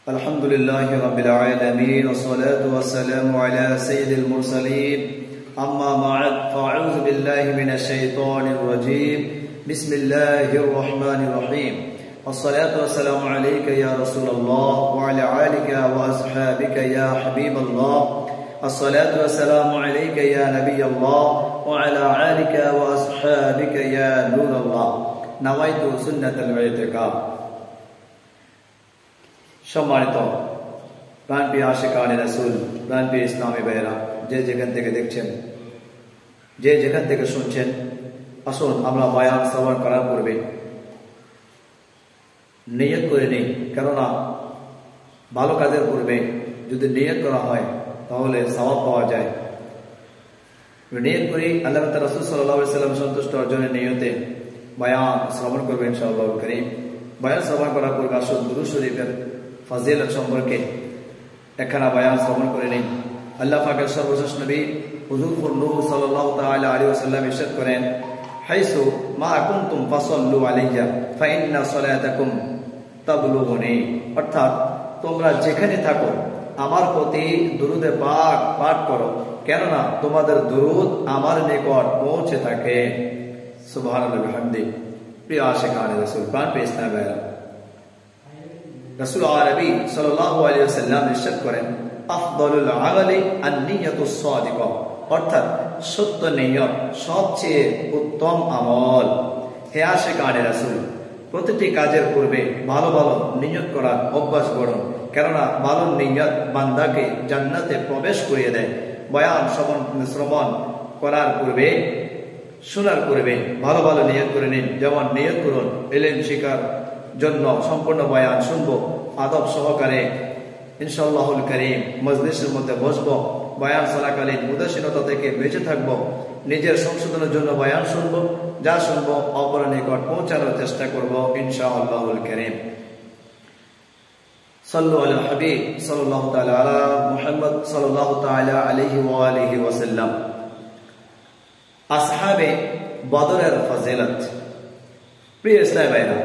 الحمد لله رب العالمين والصلاة والسلام على سيد المرسلين أما بعد فأعوذ بالله من الشيطان الرجيم بسم الله الرحمن الرحيم والصلاة والسلام عليك يا رسول الله وعلى آلك وأصحابك يا حبيب الله الصلاة والسلام عليك يا نبي الله وعلى آلك وأصحابك يا نور الله نويت سنة الاعتكاف সম্মানিত প্রাণপ্রিয় আশিকানে রাসূল প্রাণপ্রিয় ইসলামী ভাইয়েরা যে যেখান থেকে দেখছেন যে যেখান থেকে শুনছেন আসুন আমরা বয়ান শ্রবণ করার পূর্বে নিয়ত করে নিই কেননা ভালো কাজের পূর্বে যদি নিয়ত করা হয় তাহলে সওয়াব পাওয়া যায়। নিয়ত করি আল্লাহ তাআলা রাসূল সাল্লাল্লাহু আলাইহি ওয়াসাল্লাম সন্তুষ্ট অর্জনের নিয়তে বয়ান শ্রবণ করবেন ইনশাআল্লাহ কারীম। বয়ান শ্রবণ করার পূর্বে আসুন দুরূদ শরীফের ফজিলত সম্পর্কে একখানা বয়ান শ্রবণ করে নিন। আল্লাহ পাকের সর্বশেষ নবী হুজুর নূর সাল্লাল্লাহু তাআলা আলাইহি ওয়াসাল্লাম ইরশাদ করেন, হাইসু মা কুনতুম ফাসাল্লু আলাইয়া ফাইন্না সালাতাকুম তাবলুগুনি, অর্থাৎ তোমরা যেখানে থাকো আমার প্রতি দুরূদে পাক পাঠ করো কেননা তোমাদের দুরূদ আমার নিকট পৌঁছে থাকে। সুবহানাল্লাহি ওয়া বিহামদিহি। প্রিয় আশিকানে রাসূল প্রাণপ্রিয় ইসলামী ভাইয়েরা, রাসূল আরবি সাল্লাল্লাহু আলাইহি ওয়াসাল্লাম ইরশাদ করেন, আফদালুল আমালি আন-নিয়াতুস সাদিকা, অর্থাৎ সত্য নিয়ত সবচেয়ে উত্তম আমল। হে আশিকানে রাসূল, প্রতিটি কাজের পূর্বে ভালো ভালো নিয়ত করার অভ্যাস গড়ুন কেননা ভালো নিয়ত বান্দাকে জান্নাতে প্রবেশ করিয়ে দেয়। বয়ান শ্রবণ করার পূর্বে শোনার পূর্বে ভালো ভালো নিয়ত করে নিন। যেমন নিয়ত করুন ইলম শিখার জন্য সম্পূর্ণ বয়ান শুনবো, আদব সহকারে ইনশাআল্লাহুল কারীম মজলিসের মধ্যে বসবো, বয়ান চলাকালীন উদাসীনতা থেকে বেঁচে থাকবো, নিজের সংশোধনের জন্য বয়ান শুনবো, যা শুনবো অপরের নিকট পৌঁছানোর চেষ্টা করবো ইনশাআল্লাহুল কারীম। সাল্লু আলা হাবিব সাল্লাল্লাহু তাআলা আলা মুহাম্মদ সাল্লাল্লাহু তাআলা আলাইহি ওয়া আলিহি ওয়াসাল্লাম। আসহাবে বদরের ফজিলত। প্রিয় ইসলামী ভাইরা,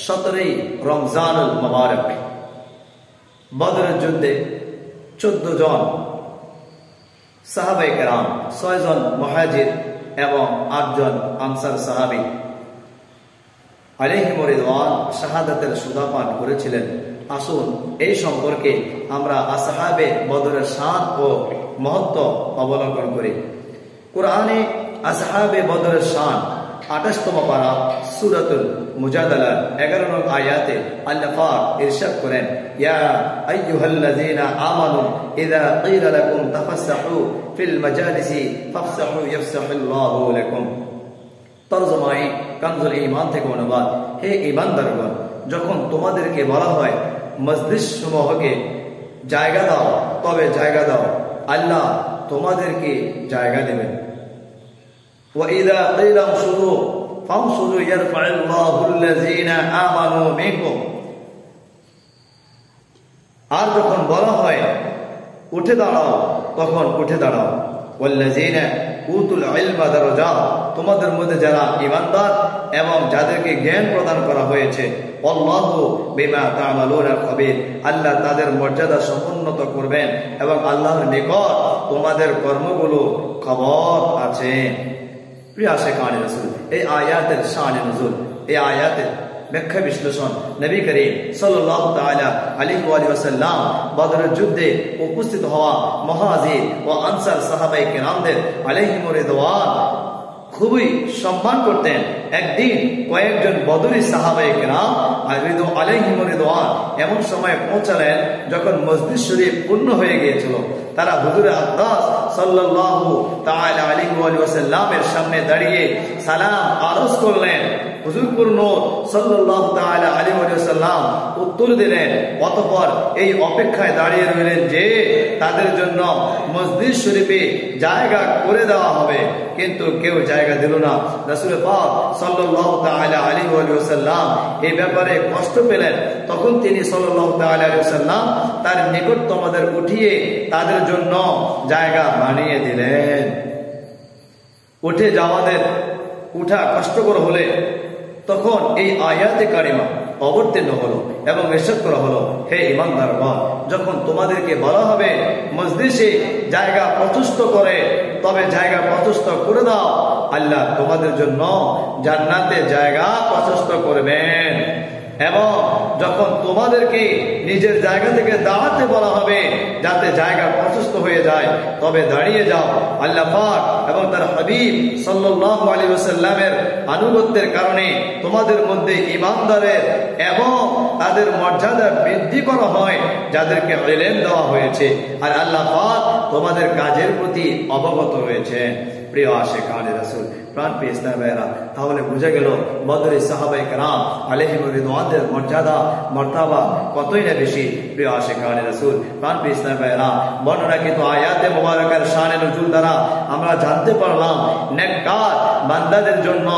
17 রমজানুল মুবারক বদরের যুদ্ধে 14 জন সাহাবায়ে কেরাম, 6 জন মুহাজির এবং 8 জন আনসার সাহাবী আলাইহিমুর রিদওয়ান শাহাদাতের সুধা পান করেছিলেন। আসুন এই সম্পর্কে আমরা আসহাবে বদরের শান ও মহত্ব অবলোকন করি। কুরআনে আসহাবে বদরের শান 28তম পারা সূরাতুল মুজাদালার 11 নং আয়াতে আল্লাহ পাক ইরশাদ করেন, ইয়া আইয়ুহাল্লাযীনা আমানু ইযা ক্বিলা লাকুম তাফাসসাহু ফিল মাজালিসি ফাফসাহু ইয়াফসাহুল্লাহু লাকুম। তরজমায়ে কানজুল ঈমান থেকে অনুবাদ, হে ঈমানদারগণ, যখন তোমাদেরকে বলা হয় মজলিস সমূহকে জায়গা দাও তবে জায়গা দাও, আল্লাহ তোমাদেরকে জায়গা দেবেন। وَإِذَا قِيلَ انشُرُوا فَانشُرُوا يَرْفَعِ اللَّهُ الَّذِينَ آمَنُوا مِنكُمْ। আর যখন বলা হয় উঠে দাঁড়াও তখন উঠে দাঁড়াও। وَالَّذِينَ أُوتُوا الْعِلْمَ دَرَجَاتٌ, তোমাদের মধ্যে যারা ঈমানদার এবং যাদেরকে জ্ঞান প্রদান করা হয়েছে, আল্লাহু বিমা তা'মালুনা খাবীর, আল্লাহ তাদের মর্যাদা সমুন্নত করবেন এবং আল্লাহর নিকট তোমাদের কর্মগুলো খবর আছে। প্রিয় আশিকানে রাসূল, এই আয়াতের শান নুজুল, এই আয়াতের ব্যাখ্যা বিশ্লেষণ নবী করিম সাল্লাল্লাহু তাআলা আলাইহি ওয়া সাল্লাম বদরের যুদ্ধে উপস্থিত হওয়া মুহাজির ও আনসার সাহাবায়ে কেরামদের আলাইহিমুর রিদওয়ান খুবই সম্মান করতেন। একদিন কয়েকজন বদরি সাহাবায়ে কেরাম আলাইহিমুর রিদওয়ান এমন সময় পৌঁছালেন যখন মসজিদ শরীফ পূর্ণ হয়ে গিয়েছিল। তারা হুজুর আকদাস সাল্লাল্লাহু তাআলা আলাইহি ওয়া সাল্লামের সামনে দাঁড়িয়ে সালাম আরজ করলেন। হুজুর নূর সাল্লাল্লাহু তাআলা আলাইহি ওয়া সাল্লাম উত্তর দিলেন, অতঃপর এই অপেক্ষায় দাঁড়িয়ে রইলেন যে তাদের জন্য মসজিদ শরীফে জায়গা করে দেওয়া হবে, কিন্তু কেউ জায়গা দিল না। রাসূল পাক সাল্লাল্লাহু তাআলা আলাইহি ওয়া সাল্লাম এই ব্যাপারে কষ্ট পেলেন। তখন তিনি সাল্লাল্লাহু তাআলা আলাইহি ওয়া সাল্লাম তার নিকটতমদের উঠিয়ে তাদের জন্য জায়গা বানিয়ে দিলেন। উঠে যাওয়াদের উঠা কষ্টকর হলে তখন এই আয়াতে কারিমা অবতীর্ণ হলো এবং ইরশাদ করা হলো, হে ঈমানদারগণ, যখন তোমাদেরকে বলা হবে মজলিসে জায়গা প্রশস্ত করে, তবে জায়গা প্রশস্ত করে দাও, আল্লাহ তোমাদের জন্য জান্নাতে জায়গা প্রশস্ত করবেন। এবং যখন তোমাদেরকে নিজের জায়গা থেকে দাঁড়াতে বলা হবে যাতে জায়গা প্রশস্ত হয়ে যায়, তবে দাঁড়িয়ে যাও। আল্লাহ পাক এবং তার হাবিব সাল্লাল্লাহু আলাইহি ওয়াসাল্লামের আনুগত্যের কারণে তোমাদের মধ্যে ঈমানদারের এবং তাদের মর্যাদা বৃদ্ধি করা হয় যাদেরকে ইলম দেওয়া হয়েছে, আর আল্লাহ পাক তোমাদের কাজের প্রতি অবগত হয়েছেন। প্রিয় আশিকানে রাসূল, প্রাণপ্রিয় ইসলামী ভাইয়েরা, তাহলে বুঝে গেল বদরে সাহাবায়ে কেরাম আলাইহিম রিদওয়ানদের মর্যাদা মর্তাবা কতই না বেশি। প্রিয় আশিকানে রাসূল, প্রাণপ্রিয় ইসলামী ভাইয়েরা, বর্ণনাকৃত আয়াতে মুবারাকার শানে নজুল দ্বারা আমরা জানতে পারলাম নেককার বান্দাদের জন্য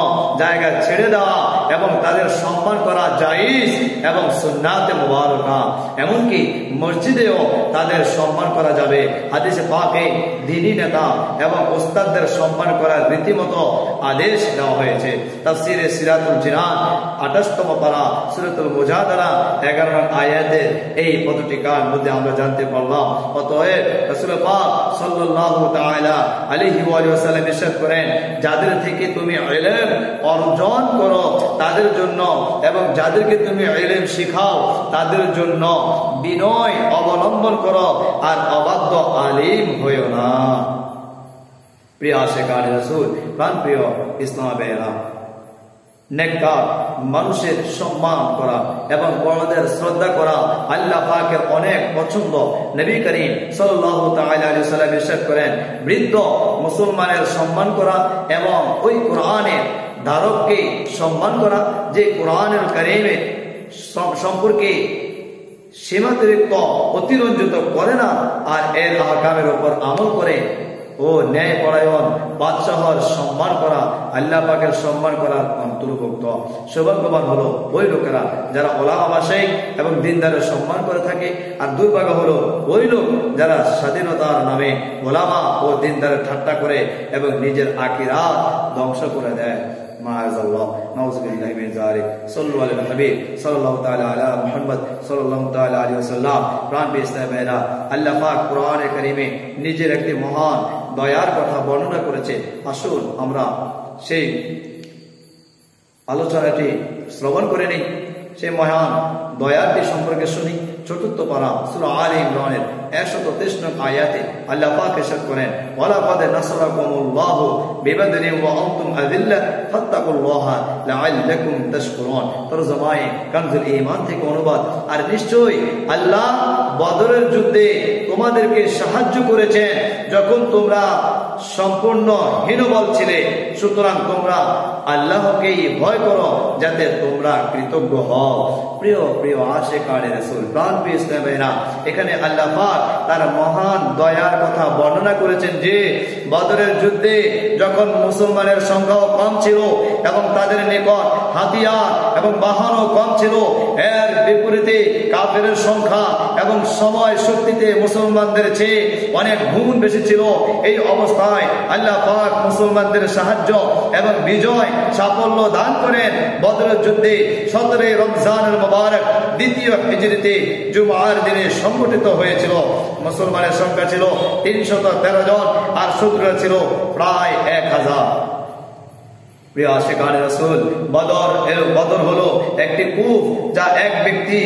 জায়গা ছেড়ে দেওয়া এবং তাদের সম্মান করা জায়েজ এবং সুন্নাতে মুবারাকা, এমনকি মসজিদেও তাদের সম্মান করা যাবে। হাদিসে পাকে দ্বীনি নেতা এবং উস্তাদদের সম্মান করার রীতিমতো আদেশ দেওয়া হয়েছে। তাফসীরে সিরাতুল জিনান 28তম পারা সূরাতুল মুজাদালা 11 নং আয়াতের এই পদটিকার মধ্যে আমরা জানতে পারলাম। অতএব রাসূল পাক সাল্লাল্লাহু তাআলা আলাইহি ওয়া সাল্লাম ইরশাদ করেন, যাদের থেকে তুমি ইলম অর্জন করো তাদের জন্য এবং যাদেরকে তুমি ইলম শিখাও তাদের জন্য বিনয় অবলম্বন করো আর অবাধ্য আলিম হইও না। প্রিয় আশিকানে রাসূল, প্রাণপ্রিয় ইসলামী ভাইয়েরা, নেককার মানুষের সম্মান করা এবং বড়দের শ্রদ্ধা করা আল্লাহ পাকের অনেক পছন্দ। নবী করিম সাল্লাল্লাহু তাআলা আলাইহি ওয়াসাল্লাম ইরশাদ করেন, বৃদ্ধ মুসলমানের সম্মান করা এবং ওই কোরআনের ধারককে সম্মান করা যে কোরআনুল কারীমের সম্পর্কে সীমাতিরিক্ত অতিরঞ্জিত করে না আর এর আহকামের উপর আমল করে ও ন্যায় পরায়ণ বাদশাহর সম্মান করা আল্লাহ পাকের সম্মান করার অন্তর্ভুক্ত। সৌভাগ্যবান হলো ওই লোকেরা যারা ওলামা মাশায়েখ এবং দিনদারের সম্মান করে থাকে, আর দুর্ভাগ্য হলো ওই লোক যারা স্বাধীনতার নামে ওলামা ও দিনদারের ঠাট্টা করে এবং নিজের আখিরাত ধ্বংস করে দেয়। মাআযাল্লাহ, নাউযুবিল্লাহি মিন যালিক। সাল্লু আলাল হাবিব সাল্লাল্লাহু তাআলা আলা মুহাম্মদ সাল্লাল্লাহু তাআলা আলাইহি ওয়াসাল্লাম। প্রাণপ্রিয় ইসলামী ভাইয়েরা, আল্লাহ পাক কোরআনে কারীমে নিজের একটি মহান দয়ার কথা বর্ণনা করেছে। আসুন আমরা সেই আলোচনাটি শ্রবণ করে নিই, সেই মহান দয়াটি সম্পর্কে শুনি। চতুর্থ পারা সূরা আলে ইমরানের 123 নং আয়াতে আল্লাহ পাক ইরশাদ করেন, ওয়ালাকাদ নাসরাকুমুল্লাহু বিবাদরিন ওয়া আনতুম আযিল্লা ফাত্তাকুল্লাহা লাআল্লাকুম তাশকুরুন। তরজমায়ে কানজুল ঈমান থেকে অনুবাদ। আর নিশ্চয়ই আল্লাহ বদরের যুদ্ধে তোমাদেরকে সাহায্য করেছেন যখন তোমরা সম্পূর্ণ হীনবল ছিলে, সুতরাং তোমরা আল্লাহকেই ভয় করো যাতে তোমরা কৃতজ্ঞ হও। প্রিয় প্রিয় আশিকানে রাসূল, প্রাণপ্রিয় ইসলামী ভাইয়েরা, এখানে আল্লাহ পাক তার মহান দয়ার কথা বর্ণনা করেছেন যে বদরের যুদ্ধে যখন মুসলমানের সংখ্যাও কম ছিল এবং তাদের নিকট হাতিয়ার এবং বাহনও কম ছিল, এর বিপরীতে কাফেরের সংখ্যা এবং সময় শক্তিতে মুসলমানদের চেয়ে অনেক গুণ বেশি ছিল। এই অবস্থায় আল্লাহ পাক মুসলমানদের সাহায্য এবং বিজয় সাফল্য দান করেন। বদরের যুদ্ধে 17 রমজানুল মুবারক দ্বিতীয় হিজরিতে জুমার দিনে সংগঠিত হয়েছিল। মুসলমানের সংখ্যা ছিল 313 জন আর শত্রুরা ছিল প্রায় 1000। প্রিয় আশিকানে রাসূল, বদর হলো একটি কূপ যা এক ব্যক্তি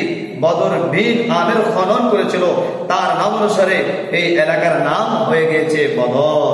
বদর বিন আমের খনন করেছিল। তার নাম অনুসারে এই এলাকার নাম হয়ে গিয়েছে বদর।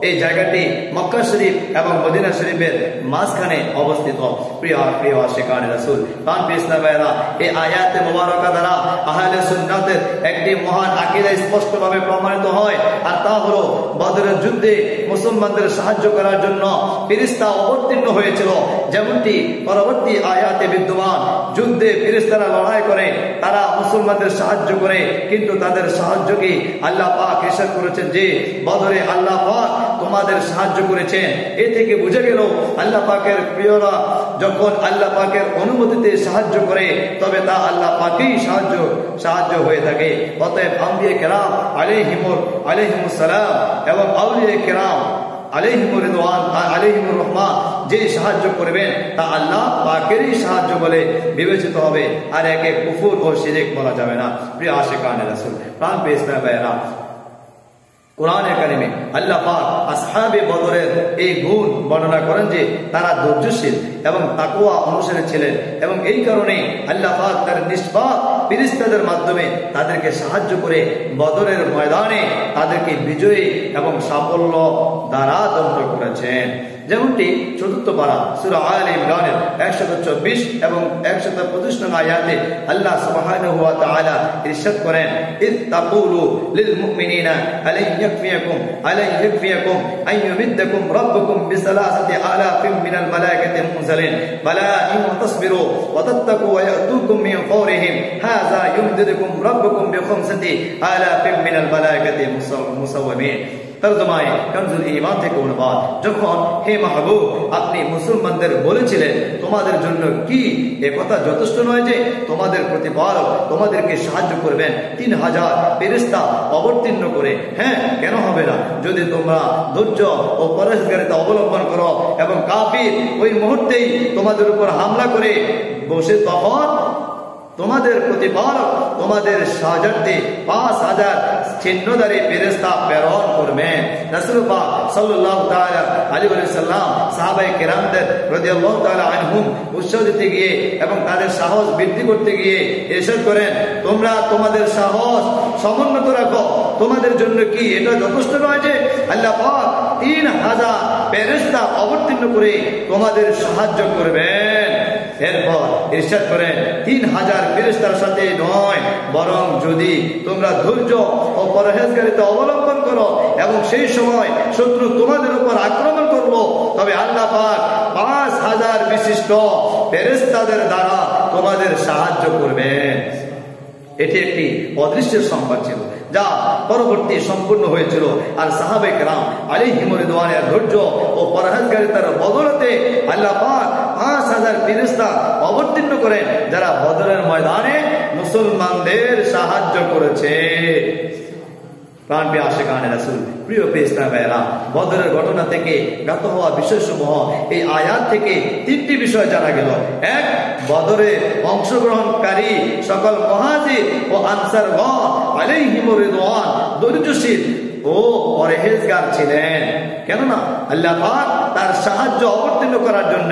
এই জায়গাটি মক্কা শরীফ এবং মদিনা শরীফের মাঝখানে অবস্থিত। প্রিয় প্রিয় আশিকানে রাসূল, প্রাণপ্রিয় ইসলামী ভাইয়েরা, এই আয়াতে মুবারাকা দ্বারা আহলে সুন্নাতের একটি মহান আকীদা স্পষ্টভাবে প্রমাণিত হয়, আর তা হলো বদরের যুদ্ধে মুসলমানদের সাহায্য করার জন্য ফেরেশতা অবতীর্ণ হয়েছিল। যেমনটি পরবর্তী আয়াতে বিদ্যমান, যুদ্ধে ফেরেশতারা লড়াই করে, তারা মুসলমানদের সাহায্য করে, কিন্তু তাদের সাহায্যকে আল্লাহ পাক ইরশাদ করেছেন যে বদরে আল্লাহ পাক তোমাদের সাহায্য করেছেন। এ থেকে বুঝে গেল আল্লাহ পাকের প্রিয়রা যখন আল্লাহ পাকের অনুমতিতে সাহায্য করে তবে তা আল্লাহ পাকেই সাহায্য হয়ে থাকে। অতএব আম্বিয়া কেরাম আলাইহিমুস সালাম এবং আউলিয়া কেরাম আলাইহিমুর রিদওয়ান আলাইহিমুর রহমা যে সাহায্য করবেন তা আল্লাহ পাকেরই সাহায্য বলে বিবেচিত হবে, আর একে কুফর ও শিরক বলা যাবে না। প্রিয় আশিকানে রাসূল, প্রাণ পেয়ে ইসলাম ভাইয়েরা, কোরআনে কারিমে আল্লাহ পাক আসহাবে বদরের এই গুণ বর্ণনা করেন যে তারা ধৈর্যশীল এবং তাকওয়া অনুসারী ছিলেন, এবং এই কারণে আল্লাহ পাক তার নিষ্পাপ ফেরেশতাদের মাধ্যমে তাদেরকে সাহায্য করে বদরের ময়দানে তাদেরকে বিজয়ী এবং সাফল্য দ্বারা দণ্ড করেছেন। যেমনটি চতুর্থ পারা সূরা আলে ইমরানের 124 এবং 125 নং আয়াতে আল্লাহ সুবহানাহু ওয়া তাআলা ইরশাদ করেন, ইত্তাকুলু লিল মুমিনিনা আলাইয়াকফিয়াকুম আইয়ুমিদ্দাকুম রাব্বুকুম বিসালাসাতি আলাফিন মিনাল মালায়েকাতি মুনজালিন বালা ইন তাসবিরু ওয়া তাত্তাকু ওয়া ইয়াতুকুম মিন ফাওরিহিম হাযা ইউমদিদুকুম রাব্বুকুম বিখামসাতি আলাফিন মিনাল মালায়েকাতি মুসাওয়ামিন। তরজমায়ে কানজুল ঈমান থেকে অনুবাদ, যখন হে মাহবুব আপনি মুসলমানদের বলেছিলেন তোমাদের জন্য কি একথা যথেষ্ট নয় যে তোমাদের প্রতিপালক তোমাদেরকে সাহায্য করবেন 3000 ফেরেশতা অবতীর্ণ করে? হ্যাঁ, কেন হবে না, যদি তোমরা ধৈর্য ও পরহেজগারিতা অবলম্বন করো এবং কাফির ওই মুহূর্তেই তোমাদের উপর হামলা করে বসে, তখন তোমাদের প্রতিপালক তোমাদের সাহায্যে 5000 চিহ্নধারী ফেরেশতা প্রেরণ করবেন। রাসূল পাক সাল্লাল্লাহু তাআলা আলাইহি ওয়াসাল্লাম সাহাবায়ে কেরামদের রাদিয়াল্লাহু তাআলা আনহুম উৎসাহ দিতে গিয়ে এবং তাদের সাহস বৃদ্ধি করতে গিয়ে ইরশাদ করেন, তোমরা তোমাদের সাহস সমুন্নত রাখো, তোমাদের জন্য কি এটা যথেষ্ট নয় যে আল্লাহ পাক 3000 ফেরেশতা অবতীর্ণ করে তোমাদের সাহায্য করবেন? এরপর ইরশাদ করেন 3000 ফেরেশতার সাথে নয়, বরং যদি তোমরা ধৈর্য ও পরহেজগারিতা অবলম্বন করো এবং সেই সময় শত্রু তোমাদের উপর আক্রমণ করলো, তবে আল্লাহ পাক 5000 বিশিষ্ট ফেরেশতাদের দ্বারা তোমাদের সাহায্য করবেন। এটি একটি অদৃশ্যের সংবাদ ছিল যা পরবর্তী সম্পূর্ণ হয়েছিল, আর সাহাবে কেরাম আলাইহিম রিদওয়ানের ধৈর্য ও পরহেজগারিতার বদৌলতে আল্লাহ পাক 5000 ফেরেশতা অবতীর্ণ করেন যারা বদরের ময়দানে মুসলমানদের সাহায্য করেছে। প্রাণপ্রিয় আশিকানে রাসূল, প্রিয় ইসলাম ভাইয়েরা, বদরের ঘটনা থেকে জ্ঞাত হওয়া বিষয়সমূহ এই আয়াত থেকে 3টি বিষয় জানা গেল। এক, বদরে অংশগ্রহণকারী সকল মুহাজির ও আনসারগণ আলাইহিম রিদওয়ান ধৈর্যশীল ও পরহেজগার ছিলেন, কেননা আল্লাহ পাক তার সাহায্য অবতীর্ণ করার জন্য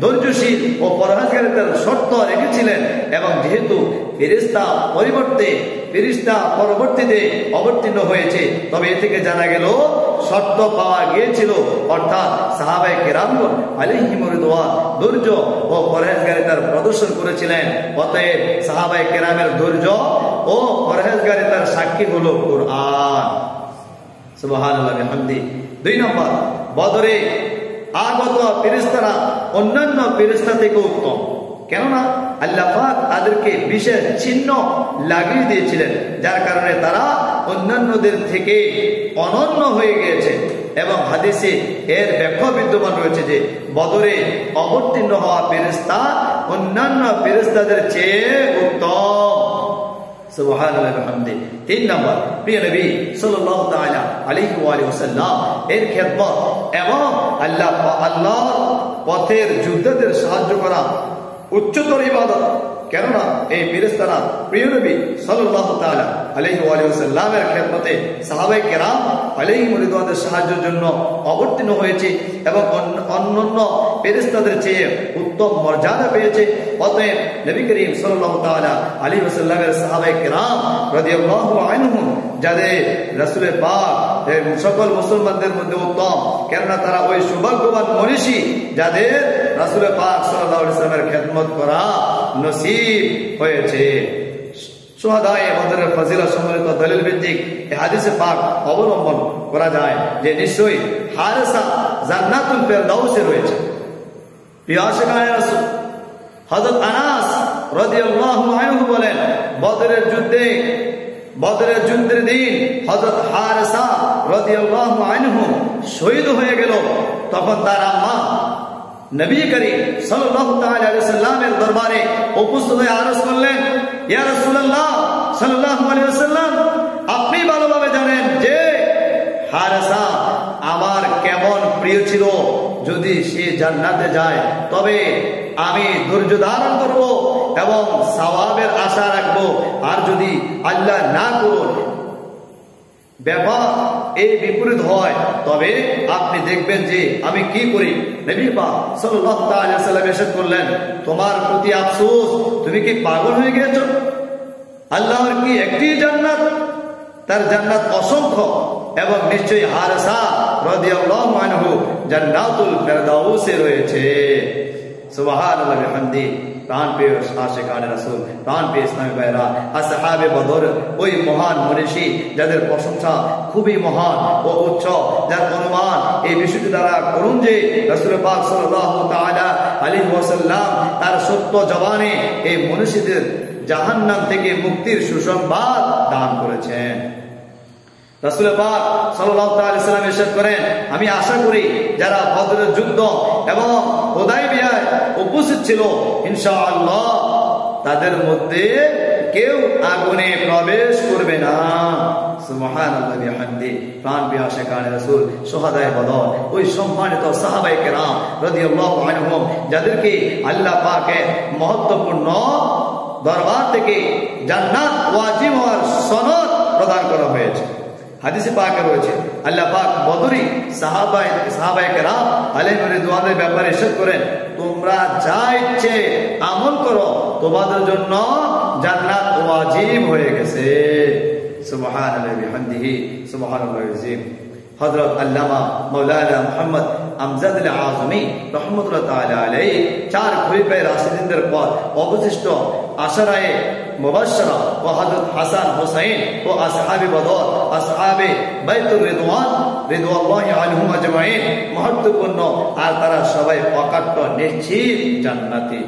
ধৈর্যশীল ও পরহেজগারিতার শর্ত রেখেছিলেন। এবং যেহেতু ফেরেশতা পরবর্তীতে অবতীর্ণ হয়েছে, তবে এ থেকে জানা গেল শর্ত পাওয়া গিয়েছিল, অর্থাৎ সাহাবায়ে কেরামগণ আলাইহিম রিদওয়ান ধৈর্য ও পরহেজগারিতার প্রদর্শন করেছিলেন। অতএব সাহাবায়ে কেরামের ধৈর্য ও পরহেজগারিতার সাক্ষী হলো কুরআন। সুবহানাল্লাহ ওয়া বিহামদিহি। 2 নম্বর, বদরে আগত ফেরেশতারা অন্যান্য ফেরেশতা থেকে উত্তম, কেননা আল্লাহ পাক তাদেরকে বিশেষ চিহ্ন লাগিয়ে দিয়েছিলেন, যার কারণে তারা অন্যান্যদের থেকে অনন্য হয়ে গিয়েছে। এবং হাদিসে এর ব্যাখ্যা বিদ্যমান রয়েছে যে বদরে অবতীর্ণ হওয়া ফেরেশতা অন্যান্য ফেরেশতাদের চেয়ে উত্তম। সুবহানাল্লাহ ওয়া বিহামদিহি। 3 নম্বর, প্রিয় নবী সাল্লাল্লাহু তাআলা আলাইহি ওয়াসাল্লাম এর খেদমত এবং আল্লাহর পথের যোদ্ধাদের সাহায্য করা উচ্চতর ইবাদত, কেননা এই ফেরেশতারা প্রিয় নবী সাল্লাল্লাহু তাআলা আলাইহি ওয়াসাল্লামের খেদমতে সাহাবায়ে কেরাম আলাইহিম রিদওয়ানের সাহায্যের জন্য অবতীর্ণ হয়েছে এবং অন্যান্য ফেরেশতাদের চেয়ে উত্তম মর্যাদা পেয়েছে। অতএব নবী করিম সাল্লাল্লাহু তাআলা আলাইহি ওয়াসাল্লামের সাহাবায়ে কেরাম রাদিয়াল্লাহু আনহুম যাদের রাসূলের পাক সকল মুসলমানদের মধ্যে উত্তম, কেননা তারা ওই সৌভাগ্যবান মনীষী যাদের রাসূলের পাক সাল্লাল্লাহু আলাইহি ওয়াসাল্লামের খেদমত করা নসিব হয়েছে। শুহাদায়ে বদরের ফজিলত সম্বলিত দলিল ভিত্তিক এই হাদিসে পাক অবলম্বন করা যায় যে নিশ্চয়ই হারেসা জান্নাতুল ফেরদাউসে রয়েছে। প্রিয় আশিকায়ে রাসূল হযরত আনাস রাদিয়াল্লাহু আনহু বলেন, বদরের যুদ্ধের দিন হযরত হারেসা রাদিয়াল্লাহু আনহু শহীদ হয়ে গেল। তখন তার আম্মা নবী করিম সাল্লাল্লাহু তাআলা আলাইহি ওয়াসাল্লামের দরবারে উপস্থিত হয়ে আরজ করলেন, ইয়া রাসূলুল্লাহ সাল্লাল্লাহু আলাইহি ওয়াসাল্লাম, আপনি ভালোভাবে জানেন যে হারেসা আমার কেমন প্রিয় ছিল, যদি সে জান্নাতে যায় তবে আমি ধৈর্য ধারণ করব এবং সওয়াবের আশা রাখবো। আর যদি আল্লাহ না করুন ব্যাপার এই বিপরীত হয়, তবে আপনি দেখবেন যে আমি কি করি। নবী পাক সাল্লাল্লাহু আলাইহি ওয়াসাল্লাম ইরশাদ করলেন, তোমার প্রতি আফসোস, তুমি কি পাগল হয়ে গেছো? আল্লাহর কি একটি জান্নাত? তার জান্নাত অসংখ্য, এবং নিশ্চয়ই হারেসা রাদিয়াল্লাহু আনহু জান্নাতুল ফেরদাউসে রয়েছে। সুবহানাল্লাহি ওয়া বিহামদিহি। প্রাণ প্রিয় আশিকানে রাসূল, প্রাণ প্রিয় ইসলামী ভাইরা, আসহাবে বদর, ওই মহান মনীষী যাদের প্রশংসা খুবই মহান ও উচ্চ, যার অনুমান এই বিষয়টি দ্বারা করুন যে রাসূল পাক সাল্লাল্লাহু তাআলা আলাইহি ওয়াসাল্লাম তার সত্য জবানে এই মনীষীদের জাহান্নাম থেকে মুক্তির সুসংবাদ দান করেছেন। রাসূল পাক সাল্লাল্লাহু আলাইহি ওয়াসাল্লাম ইরশাদ করেন, আমি আশা করি যারা বদরের যুদ্ধ এবং হুদায়বিয়ায় উপস্থিত ছিল, ইনশাআল্লাহ তাদের মধ্যে কেউ আগুনে প্রবেশ করবে না। সুবহানাল্লাহি ওয়া বিহামদিহি। প্রাণ প্রিয় আশিকানে রাসূল, শুহাদায়ে বদর, ওই সম্মানিত সাহাবায়ে কেরাম রাদিয়াল্লাহু আনহুম, যাদেরকে আল্লাহ পাকের মহত্বপূর্ণ দরবার থেকে জান্নাত ওয়াজিব হওয়ার সনদ প্রদান করা হয়েছে। হাদিসে পাকে রয়েছে আল্লাহ পাক বদরি সাহাবায়ে কেরাম আলাইহিম রিদওয়ানের ব্যাপারে ইরশাদ করেন, তোমরা যা ইচ্ছে আমল করো, তোমাদের জন্য জান্নাত ওয়াজিব হয়ে গেছে। সুবহানাল্লাহি ওয়া বিহামদিহি, সুবহানাল্লাহিল আযীম। হযরত আল্লামা মাওলানা মুহাম্মদ আমজাদ আল আযমি রাহমাতুল্লাহ তাআলা আলাইহি চার খলিফায়ে রাশিদিনদের পর অবশিষ্ট আশরায়ে মুবাশশারা ও হযরত হাসান হুসাইন ও আসহাবে বদর, আসহাবে বাইতুর রিদওয়ান রিদওয়ানুল্লাহি আলাইহিম আজমাইন মহত্বপূর্ণ, আর তারা সবাই অকাট্য নিশ্চিত জান্নাতি।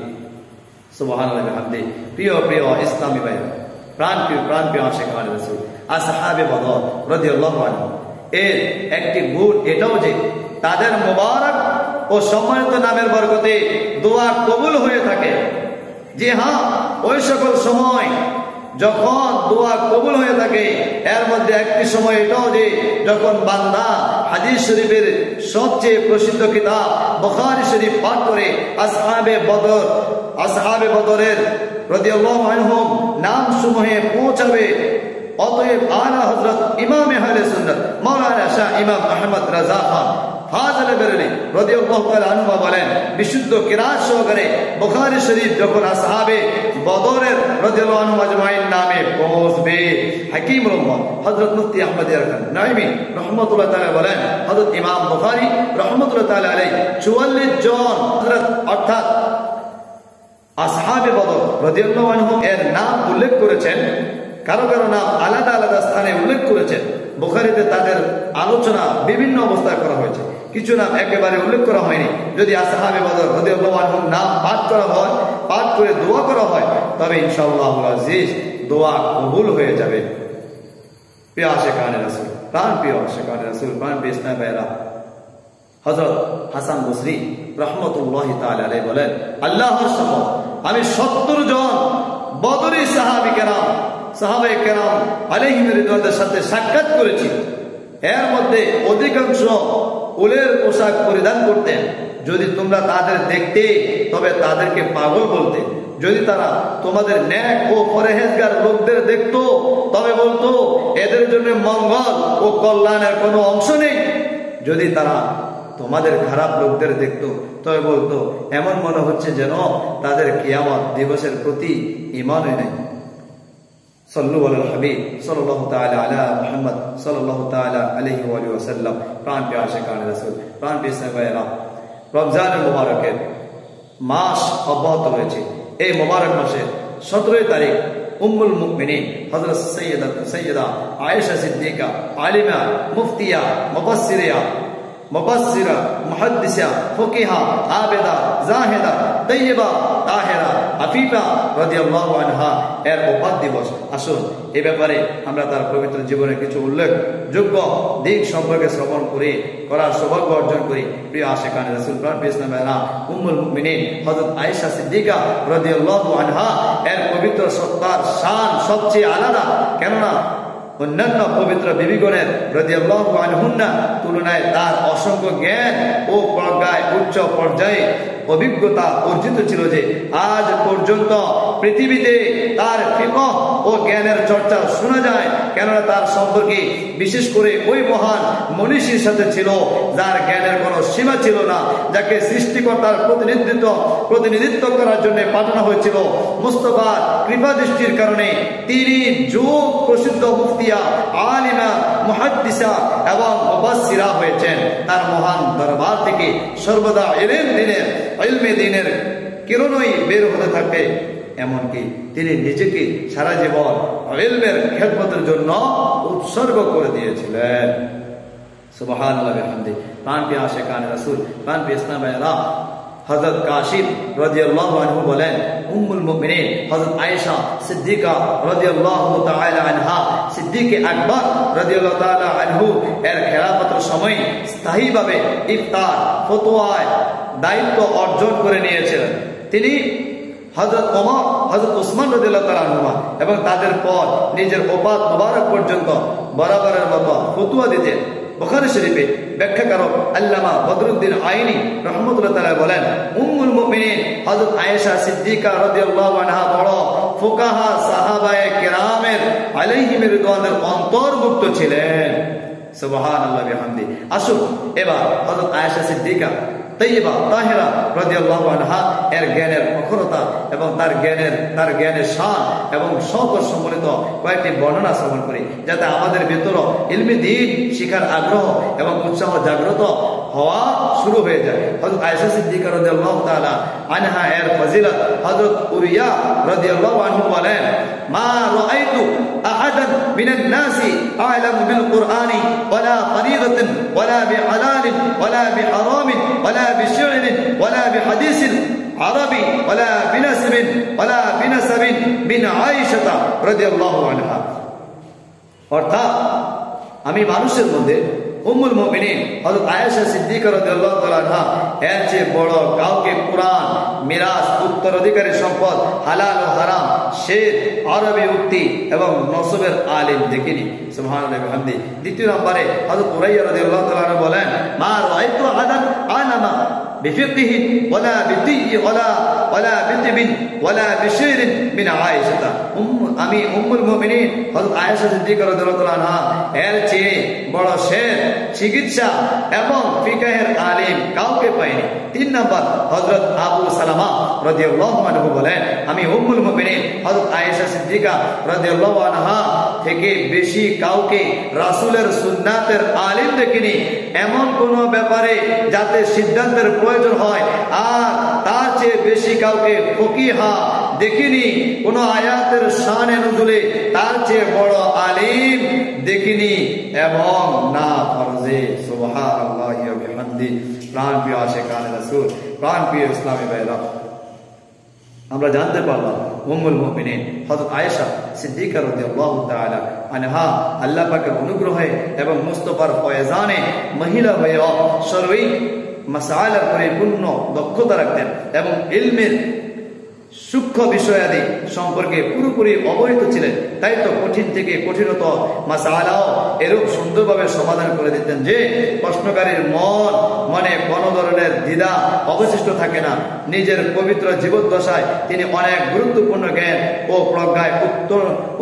সুবহানাল্লাহি ওয়া বিহামদিহি। প্রিয় প্রিয় ইসলামী ভাই, প্রাণ প্রিয় আশিকানে রাসূল, আসহাবে বদর রাদিয়াল্লাহু আনহু এর একটি গুণ এটাও যে তাদের মোবারক ও সম্মানিত নামের বরকতে দোয়া কবুল হয়ে থাকে। যে হ্যাঁ, ওই সকল সময় যখন দোয়া কবুল হয়ে থাকে, এর মধ্যে একটি সময় এটাও যে যখন বান্দা হাদিস শরীফের সবচেয়ে প্রসিদ্ধ কিতাব বুখারী শরীফ পাঠ করে আসহাবে বদরের রাদিয়াল্লাহু আনহুম নাম সমূহে পৌঁছাবে। অতএব আলা হযরত ইমাম আহলে সুন্নাত মাওলানা শাহ ইমাম আহমদ রাজা খান ফাজলে বেরেলি রাদিয়াল্লাহু তাআলা আনহু বলেন, বিশুদ্ধ কিরাত সহকারে বুখারী শরীফ যখন আসহাবে বদরের রাদিয়াল্লাহু আনহু আজমাইন নামে পৌঁছবে, হাকিম রহমান হযরত মুফতি আহমদ ইয়ারকান নাইমি রাহমাতুল্লাহ তাআলা বলেন, হযরত ইমাম বুখারী রাহমাতুল্লাহ তাআলা আলাইহি 44 জন হযরত অর্থাৎ আসহাবে বদর রাদিয়াল্লাহু আনহু এর নাম উল্লেখ করেছেন। কারো কারো নাম আলাদা আলাদা স্থানে উল্লেখ করেছেন। বুখারীতে তাদের আলোচনা বিভিন্ন অবস্থায় করা হয়েছে, কিছু নাম একেবারে উল্লেখ করা হয়নি। যদি আসহাবে বদর রাদিয়াল্লাহু আনহুর নাম পাঠ করা হয়, পাঠ করে দোয়া করা হয়, তবে ইনশাআল্লাহুল আজিজ দোয়া কবুল হয়ে যাবে। প্রিয় আশিকানে রাসূল, প্রাণ প্রিয় আশিকানে রাসূল, প্রাণ প্রিয় ইসলামী ভাইরা, হযরত হাসান বসরি রাহমাতুল্লাহি তাআলা আলাইহি বলেন, আল্লাহর শপথ, আমি 70 জন বদরি সাহাবায়ে কেরাম আলাইহিম রিদওয়ানের সাথে সাক্ষাৎ করেছি। এর মধ্যে অধিকাংশ উলের পোশাক পরিধান করতেন। যদি তোমরা তাদের দেখতে তবে তাদেরকে পাগল বলতে। যদি তারা তোমাদের নেক ও পরহেজগার লোকদের দেখতো তবে বলতো এদের জন্য মঙ্গল ও কল্যাণের কোনো অংশ নেই। যদি তারা তোমাদের খারাপ লোকদের দেখতো তবে বলতো এমন মনে হচ্ছে যেন তাদের কিয়ামত দিবসের প্রতি ঈমানই নেই। সাল্লু আলাল হাবিব সাল্লাল্লাহু তাআলা আলা মুহাম্মদ সাল্লাল্লাহু তাআলা আলাইহি ওয়া আলিহি ওয়াসাল্লাম। প্রাণ প্রিয় আশিকানে রাসূল, প্রাণ প্রিয় সাহাবায়েরা, রমজানুল মুবারকের মাস অব্যাহত রয়েছে। এই মুবারক মাসে 17 তারিখ উম্মুল মুমিনিন হযরত সাইয়্যিদা আয়েশা সিদ্দিকা আলিমা মুফতিয়া মুবাসসিরা মুহাদ্দিসা ফকিহা আবেদা জাহিদা তাইয়্যিবা তাহেরা আফিফা রাদিয়াল্লাহু আনহা এর ওফাত দিবস। আসুন এই ব্যাপারে আমরা তার পবিত্র জীবনের কিছু উল্লেখযোগ্য দিক সম্পর্কে শ্রবণ করার সৌভাগ্য অর্জন করি। প্রিয় আশিকানে রাসূল, প্রাণ প্রিয় ইসলামী ভাইরা, উম্মুল মুমিনিন হযরত আয়েশা সিদ্দিকা রাদিয়াল্লাহু আনহা এর পবিত্র সত্তার শান সবচেয়ে আলাদা। কেননা অন্যান্য পবিত্র বিবিগণের রাদিয়াল্লাহু আনহুন্না তুলনায় তার অসংখ্য জ্ঞান ও প্রজ্ঞায় উচ্চ পর্যায়ে অভিজ্ঞতা অর্জিত ছিল যে আজ পর্যন্ত পৃথিবীতে তার ফিকহ ও জ্ঞানের চর্চা শোনা যায়। কেননা তার সম্পর্কে বিশেষ করে ওই মহান মনীষীর সাথে ছিল যার জ্ঞানের কোনো সীমা ছিল না, যাকে সৃষ্টিকর্তার প্রতিনিধিত্ব করার জন্য পাঠানো হয়েছিল। মুস্তাফার কৃপা দৃষ্টির কারণে তিনি যুগ প্রসিদ্ধ মুফতিয়া, আলিমা, মুহাদ্দিসা এবং মুফাসসিরা হয়েছেন। তার মহান দরবার থেকে সর্বদা ইলমে দ্বীনের কিরণই বের হতে থাকে। এমনকি তিনি নিজেকে সারা জীবন ইলমের খেদমতের জন্য উৎসর্গ করে দিয়েছিলেন। সুবহানাল্লাহ ওয়া বিহামদিহি। প্রাণপ্রিয় আশিকানে রাসূল, প্রাণপ্রিয় ইসলামেরা, হযরত কাশিম রাদিয়াল্লাহু আনহু বলেন, উম্মুল মুমিনিন হযরত আয়েশা সিদ্দিকা রাদিয়াল্লাহু তাআলা আনহা, সিদ্দিক আকবর রাদিয়াল্লাহু তাআলা আনহু এর খেলাফতের সময় স্থায়ীভাবে ইফতার ফতোয়ায় দায়িত্ব অর্জন করে নিয়েছিলেন। তিনি হযরত ওমর, হযরত উসমান রাদিয়াল্লাহু তাআলা আনহুমা এবং তাদের পর নিজের ওফাত মোবারক পর্যন্ত বরাবরের মতো ফতোয়া দিতেন। বুখারী শরীফে ব্যাখ্যাকারক আল্লামা বদরুদ্দিন আইনি রাহমাতুল্লাহ তাআলা বলেন, উম্মুল মুমিনিন হযরত আয়েশা সিদ্দিকা রাদিয়াল্লাহু আনহা বড় ফুকাহা সাহাবায়ে কেরামের আলাইহিম রিদওয়ানের অন্তর্ভুক্ত ছিলেন। সুবহানাল্লাহ ওয়া বিহামদিহি। আসুন এবার হযরত আয়েশা সিদ্দিকা তাইয়্যিবা তাহিরা রাদিয়াল্লাহু আনহা এর জ্ঞানের প্রখরতা এবং তার জ্ঞানের শান এবং শওকত সম্বলিত কয়েকটি বর্ণনা শ্রবণ করি, যাতে আমাদের ভিতরে ইলমি দ্বীন শিখার আগ্রহ এবং উৎসাহ জাগ্রত হওয়া শুরু হয়ে যায়। হযরত আয়েশা সিদ্দিকা রাদিয়াল্লাহু তাআলা আনহা এর ফজিলত হযরত উরিয়া রাদিয়াল্লাহু আনহু বলেন, মা রাআইতু আহাদান মিনান নাসি আ'লামু বিল কুরআনি ওয়ালা ফরিদাতিন ওয়ালা বিহালালিন ওয়ালা বিহারামিন ওয়ালা বিশি'রিন ওয়ালা বিহাদিসিন আরবি ওয়ালা বিনাসবিন ওয়ালা বিনাসাবিন মিন আয়েশা রাদিয়াল্লাহু আনহা। অর্থাৎ আমি মানুষের মধ্যে উম্মুল মুমিনিন হযরত আয়েশা সিদ্দিকা রাদিয়াল্লাহু তাআলা আনহা এর চেয়ে বড় কাউকে কুরআন, মিরাস, উত্তরাধিকারী সম্পদ, হালাল ও হারাম, শের, আরবি উক্তি এবং নসবের আলিম দেখিনি। সুবহানাল্লাহ ওয়া বিহামদিহি। দ্বিতীয় নম্বরে হযরত উরাইয়া রাদিয়াল্লাহু তাআলা আনহু বলেন, মা রাআইতু আহাদান আলামা বিফিকহি ওয়ালা বিতিই ওয়ালা বিতিবিন ওয়ালা বিশিরিন মিন আয়েশা। আমি উম্মুল মুমিনিন হযরত আয়েশা সিদ্দিকা রাদিয়াল্লাহু তাআলা আনহা এর চেয়ে বড় শের, চিকিৎসা এবং ফিকহের আলিম কাউকে পাইনি। তিন নম্বর হযরত আবু সালামা রাদিয়াল্লাহু আনহু বলেন, আমি উম্মুল মুমিনিন হযরত আয়েশা সিদ্দিকা রাদিয়াল্লাহু আনহা থেকে বেশি কাউকে রাসূলের সুন্নাতের আলিম দেখিনি। এমন কোন ব্যাপারে যাতে সিদ্ধান্তের প্রয়োজন হয় আর তার চেয়ে বেশি কাউকে ফকিহা দেখিনি। কোন আয়াতের শানে নুজুলে তার চেয়ে বড় আলিম দেখিনি এবং না ফরজে। সুবহানাল্লাহি ওয়া বিহামদিহি। প্রাণপ্রিয় আশিকানে রাসূল, প্রাণপ্রিয় ইসলামী ভাইরা, আমরা জানতে পারলাম উম্মুল মুমিনিন হযরত আয়েশা সিদ্দিকা রাদিয়াল্লাহু তাআলা আনহা আল্লাহ পাকের অনুগ্রহে এবং মুস্তাফার ফয়জানে মহিলা হয়ে সর্বই মাসাইলের পরিপূর্ণ দক্ষতা রাখতেন এবং ইলমের সূক্ষ্ম বিষয়াদি সম্পর্কে পুরোপুরি অবহিত ছিলেন। তাই তো কঠিন থেকে কঠিনতর মাসালাও এরূপ সুন্দরভাবে সমাধান করে দিতেন যে প্রশ্নকারীর মনে কোনো ধরনের দ্বিধা অবশিষ্ট থাকে না। নিজের পবিত্র জীবদ্দশায় তিনি অনেক গুরুত্বপূর্ণ জ্ঞান ও প্রজ্ঞায়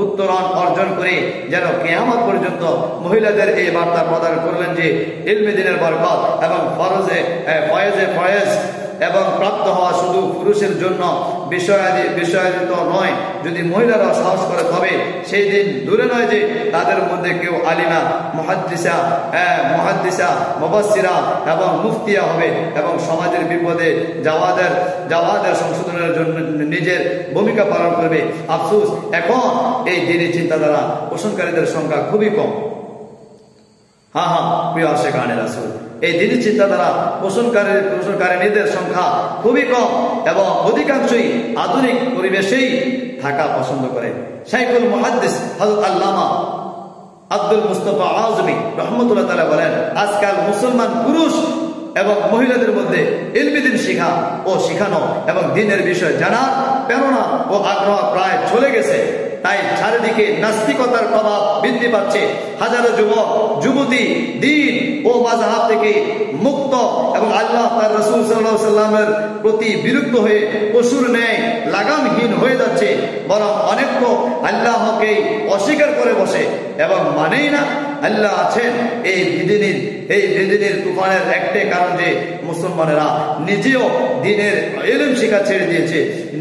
উত্তরণ অর্জন করে যেন কিয়ামত পর্যন্ত মহিলাদের এই বার্তা প্রদান করলেন যে ইলমে দ্বীনের বরকত এবং ফয়েজ এবং প্রাপ্ত হওয়া শুধু পুরুষের জন্য বিষয়াদিত নয়। যদি মহিলারা সাহস করে তবে সেই দিন দূরে নয় যে তাদের মধ্যে কেউ আলিমা, মুহাদ্দিসা, মুফাসসিরা এবং মুফতিয়া হবে এবং সমাজের বিপদে জাওয়াদের সংশোধনের জন্য নিজের ভূমিকা পালন করবে। আফসোস, এখন এই দ্বীনি চিন্তাধারা পোষণকারীদের সংখ্যা খুবই কম। প্রিয় আশিকানে রাসূল, এই দ্বীনি চিন্তাধারা পোষণকারীদের সংখ্যা খুবই কম এবং অধিকাংশই আধুনিক পরিবেশেই থাকা পছন্দ করে। শাইখুল মুহাদ্দিস হযরত আল্লামা আব্দুল মুস্তাফা আজমি রাহমাতুল্লাহ তাআলা বলেন, আজকাল মুসলমান পুরুষ এবং মহিলাদের মধ্যে ইলমি দিন শিখা ও শিখানো এবং দিনের বিষয় জানার প্রেরণা ও আগ্রহ প্রায় চলে গেছে। তাই চারিদিকে নাস্তিকতার প্রভাব বৃদ্ধি পাচ্ছে। হাজারো যুবক যুবতী দিন ও মাযহাব থেকে মুক্ত এবং আল্লাহ তার রাসূল সাল্লাল্লাহু আলাইহি ওয়াসাল্লামের প্রতি বিরুদ্ধ হয়ে পশুর ন্যায় লাগামহীন হয়ে যাচ্ছে। বরং অনেক তো আল্লাহকে অস্বীকার করে বসে এবং মানেই না আল্লাহ আছেন। এই বিদিনের তুফানের একটাই কারণ যে মুসলমানেরা নিজেও দিনের ইলম শিক্ষা ছেড়ে দিয়েছে,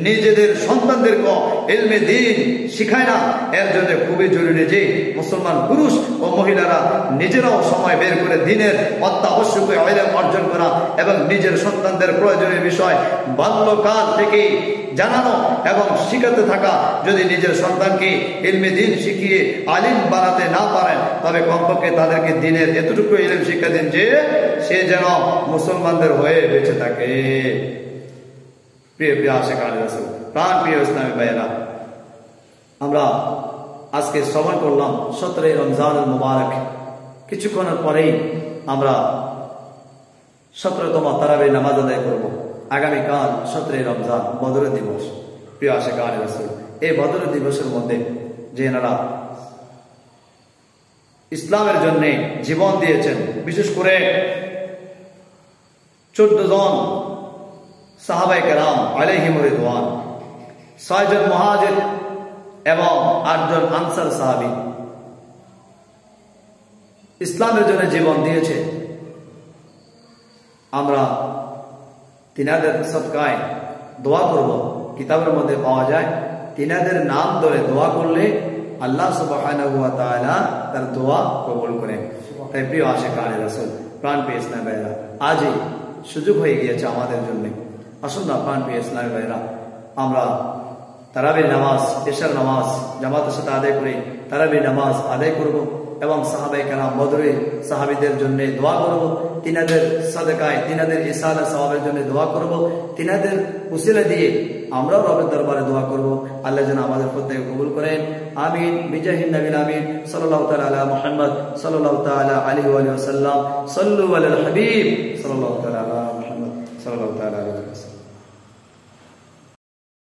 নিজেদের সন্তানদেরকে ইলমে দিন শিখায় না। এর জন্য খুবই জরুরি যে মুসলমান পুরুষ ও মহিলারা নিজেরাও সময় বের করে দিনের অত্যাবশ্যক ইলম অর্জন করা এবং নিজের সন্তানদের প্রয়োজনীয় বিষয় বাল্যকাল থেকে জানানো এবং শিখাতে থাকা। যদি নিজের সন্তানকে ইলমে দিন শিখিয়ে আলিম বানাতে না পারেন, তবে কমপক্ষে তাদেরকে দিনের এতটুকু ইলম শিক্ষা দিন যে সে যেন মুসলমানদের হয়ে বেঁচে থাকে। প্রিয় প্রিয় আশিকান রাসূল, প্রাণ প্রিয় ইসলামী ভাইয়েরা, আমরা আজকে শ্রবণ করলাম 17 রমজানুল মুবারক। কিছুক্ষণের পরেই আমরা 17তম তারাবির নামাজ আদায় করব। আগামীকাল 17 রমজান বদর দিবস। প্রিয় আশিকান রাসূল, এই বদর দিবসের মধ্যে যে এনারা ইসলামের জন্য জীবন দিয়েছেন, বিশেষ করে 14 জন সাহাবায়ে কেরাম আলাইহিম রিদওয়ান, 6 জন মুহাজির এবং 8 জন আনসার সাহাবী ইসলামের জন্য জীবন দিয়েছে। আমরা তিনাদের সদকায় দোয়া করব। কিতাবের মধ্যে পাওয়া যায় তিনাদের নাম ধরে দোয়া করলে আল্লাহ সুবহানাহু ওয়া তাআলা তার দোয়া কবুল করেন। তাই প্রিয় আশিকান রাসূল, প্রাণ প্রিয় ইসলামী ভাইরা, আজই সুযোগ হয়ে গিয়েছে আমাদের জন্য। আসুন না প্রাণ প্রিয় ইসলামী ভাইরা, আমরা তারাবির নামাজ, এশার নামাজ জামাতের সাথে আদায় করে তারাবির নামাজ আদায় করব এবং সাহাবায়ে কেরাম বদরের সাহাবীদের জন্য দোয়া করব। তিনাদের সাদকায়, তিনাদের ইসালা সওয়াবের জন্য দোয়া করব। তিনাদের উসিলা দিয়ে আমরাও রবের দরবারে দোয়া করব। আল্লাহ যেন আমাদের প্রত্যেক কবুল করেন। আমিন। বিজাহিন নবীল আমিন সাল্লাল্লাহু তাআলা আলা মুহাম্মদ সাল্লাল্লাহু তাআলা আলাইহি ওয়া সাল্লাম। সাল্লু আলাল হাবিব সাল্লাল্লাহু তাআলা আলা মুহাম্মদ সাল্লাল্লাহু তাআলা আলাইহি ওয়া সাল্লাম।